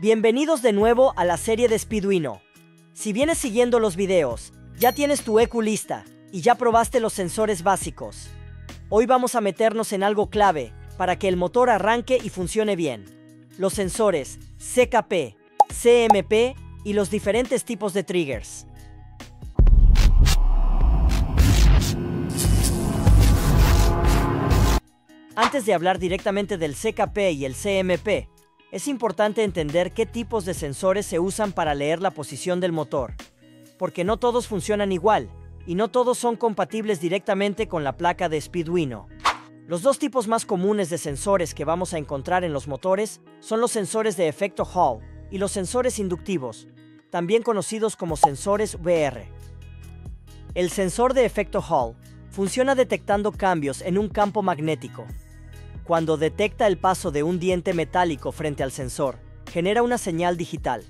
Bienvenidos de nuevo a la serie de Speeduino. Si vienes siguiendo los videos, ya tienes tu ECU lista y ya probaste los sensores básicos. Hoy vamos a meternos en algo clave para que el motor arranque y funcione bien. Los sensores CKP, CMP y los diferentes tipos de triggers. Antes de hablar directamente del CKP y el CMP, es importante entender qué tipos de sensores se usan para leer la posición del motor, porque no todos funcionan igual y no todos son compatibles directamente con la placa de Speeduino. Los dos tipos más comunes de sensores que vamos a encontrar en los motores son los sensores de efecto Hall y los sensores inductivos, también conocidos como sensores VR. El sensor de efecto Hall funciona detectando cambios en un campo magnético. Cuando detecta el paso de un diente metálico frente al sensor, genera una señal digital.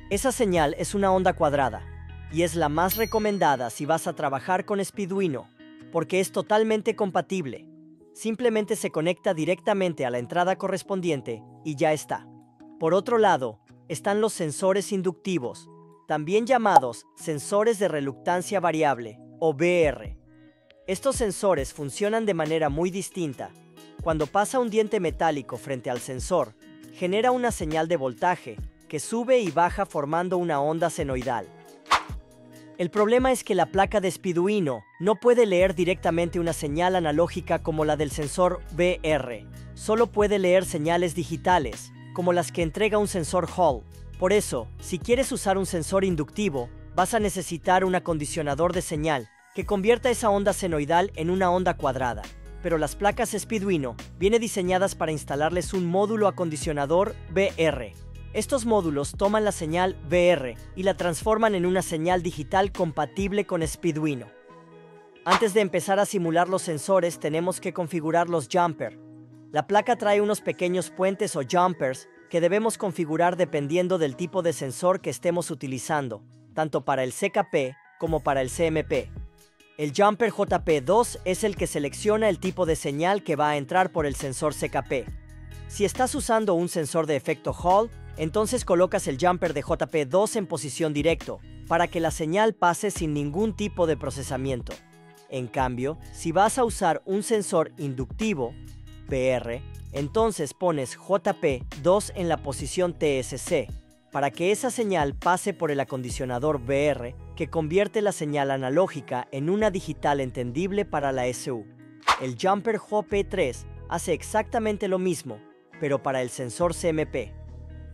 Esa señal es una onda cuadrada, y es la más recomendada si vas a trabajar con Speeduino, porque es totalmente compatible. Simplemente se conecta directamente a la entrada correspondiente y ya está. Por otro lado, están los sensores inductivos, también llamados sensores de reluctancia variable, o VR. Estos sensores funcionan de manera muy distinta. Cuando pasa un diente metálico frente al sensor, genera una señal de voltaje que sube y baja formando una onda senoidal. El problema es que la placa de Speeduino no puede leer directamente una señal analógica como la del sensor VR, solo puede leer señales digitales, como las que entrega un sensor Hall. Por eso, si quieres usar un sensor inductivo, vas a necesitar un acondicionador de señal que convierta esa onda senoidal en una onda cuadrada. Pero las placas Speeduino vienen diseñadas para instalarles un módulo acondicionador VR. Estos módulos toman la señal VR y la transforman en una señal digital compatible con Speeduino. Antes de empezar a simular los sensores, tenemos que configurar los jumpers. La placa trae unos pequeños puentes o jumpers que debemos configurar dependiendo del tipo de sensor que estemos utilizando, tanto para el CKP como para el CMP. El jumper JP2 es el que selecciona el tipo de señal que va a entrar por el sensor CKP. Si estás usando un sensor de efecto Hall, entonces colocas el jumper de JP2 en posición directo, para que la señal pase sin ningún tipo de procesamiento. En cambio, si vas a usar un sensor inductivo, VR, entonces pones JP2 en la posición TSC, para que esa señal pase por el acondicionador VR, que convierte la señal analógica en una digital entendible para la SU. El jumper JP3 hace exactamente lo mismo, pero para el sensor CMP.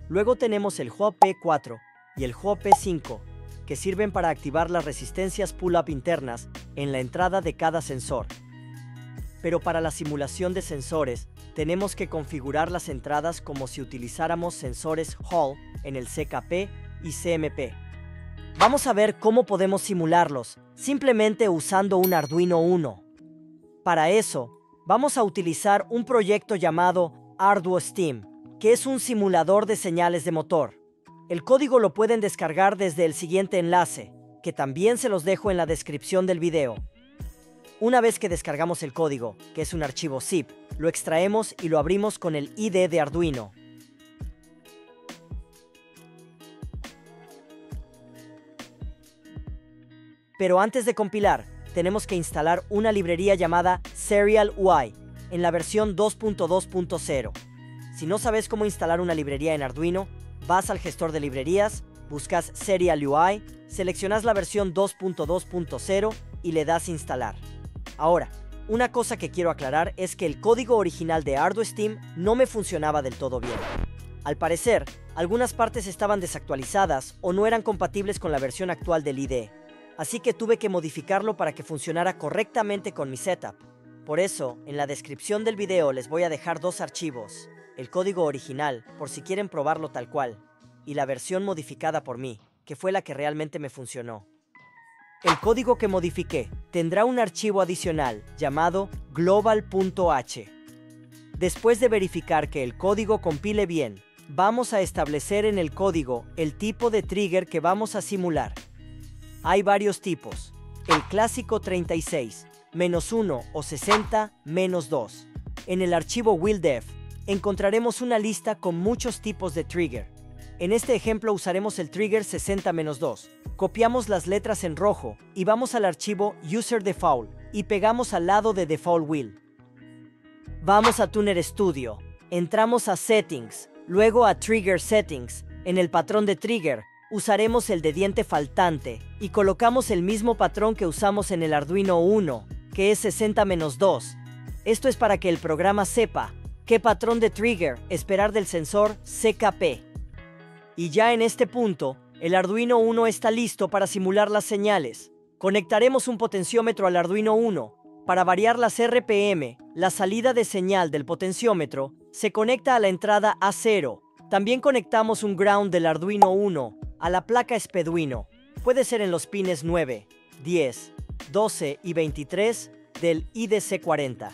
Luego tenemos el JP4 y el JP5, que sirven para activar las resistencias pull-up internas en la entrada de cada sensor. Pero para la simulación de sensores, tenemos que configurar las entradas como si utilizáramos sensores Hall en el CKP y CMP. Vamos a ver cómo podemos simularlos, simplemente usando un Arduino Uno. Para eso, vamos a utilizar un proyecto llamado ArduSteam, que es un simulador de señales de motor. El código lo pueden descargar desde el siguiente enlace, que también se los dejo en la descripción del video. Una vez que descargamos el código, que es un archivo zip, lo extraemos y lo abrimos con el IDE de Arduino. Pero antes de compilar, tenemos que instalar una librería llamada Serial UI en la versión 2.2.0. Si no sabes cómo instalar una librería en Arduino, vas al gestor de librerías, buscas Serial UI, seleccionas la versión 2.2.0 y le das instalar. Ahora, una cosa que quiero aclarar es que el código original de ArduSteam no me funcionaba del todo bien. Al parecer, algunas partes estaban desactualizadas o no eran compatibles con la versión actual del IDE. Así que tuve que modificarlo para que funcionara correctamente con mi setup. Por eso, en la descripción del video les voy a dejar dos archivos, el código original, por si quieren probarlo tal cual, y la versión modificada por mí, que fue la que realmente me funcionó. El código que modifiqué tendrá un archivo adicional llamado global.h. Después de verificar que el código compile bien, vamos a establecer en el código el tipo de trigger que vamos a simular. Hay varios tipos, el clásico 36, -1 o 60, -2. En el archivo wildef encontraremos una lista con muchos tipos de trigger. En este ejemplo usaremos el trigger 60-2. Copiamos las letras en rojo y vamos al archivo User Default y pegamos al lado de Default Wheel. Vamos a Tuner Studio, entramos a Settings, luego a Trigger Settings. En el patrón de trigger, usaremos el de diente faltante y colocamos el mismo patrón que usamos en el Arduino Uno, que es 60-2. Esto es para que el programa sepa qué patrón de trigger esperar del sensor CKP. Y ya en este punto, el Arduino Uno está listo para simular las señales. Conectaremos un potenciómetro al Arduino Uno. Para variar las RPM, la salida de señal del potenciómetro se conecta a la entrada A0. También conectamos un ground del Arduino Uno a la placa Speduino. Puede ser en los pines 9, 10, 12 y 23 del IDC40.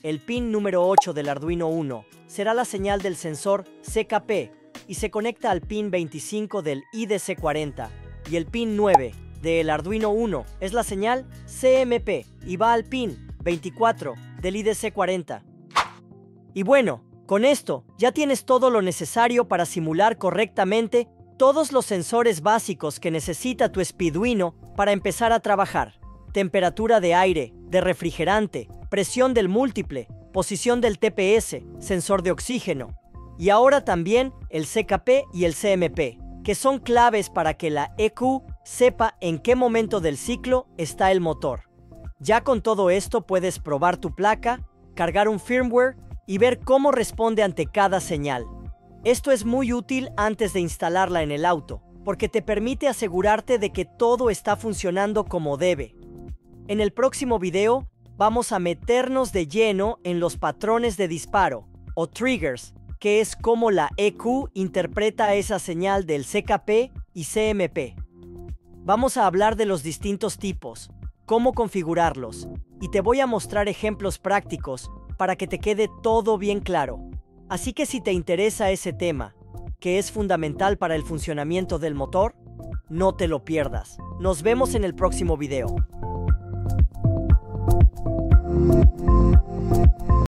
El pin número 8 del Arduino Uno será la señal del sensor CKP y se conecta al pin 25 del IDC40, y el pin 9 del Arduino Uno es la señal CMP y va al pin 24 del IDC40. Y bueno, con esto ya tienes todo lo necesario para simular correctamente todos los sensores básicos que necesita tu Speduino para empezar a trabajar. Temperatura de aire, de refrigerante, presión del múltiple, posición del TPS, sensor de oxígeno. Y ahora también el CKP y el CMP, que son claves para que la EQ sepa en qué momento del ciclo está el motor. Ya con todo esto puedes probar tu placa, cargar un firmware y ver cómo responde ante cada señal. Esto es muy útil antes de instalarla en el auto, porque te permite asegurarte de que todo está funcionando como debe. En el próximo video vamos a meternos de lleno en los patrones de disparo, o triggers, que es cómo la EQ interpreta esa señal del CKP y CMP. Vamos a hablar de los distintos tipos, cómo configurarlos, y te voy a mostrar ejemplos prácticos para que te quede todo bien claro. Así que si te interesa ese tema, que es fundamental para el funcionamiento del motor, no te lo pierdas. Nos vemos en el próximo video.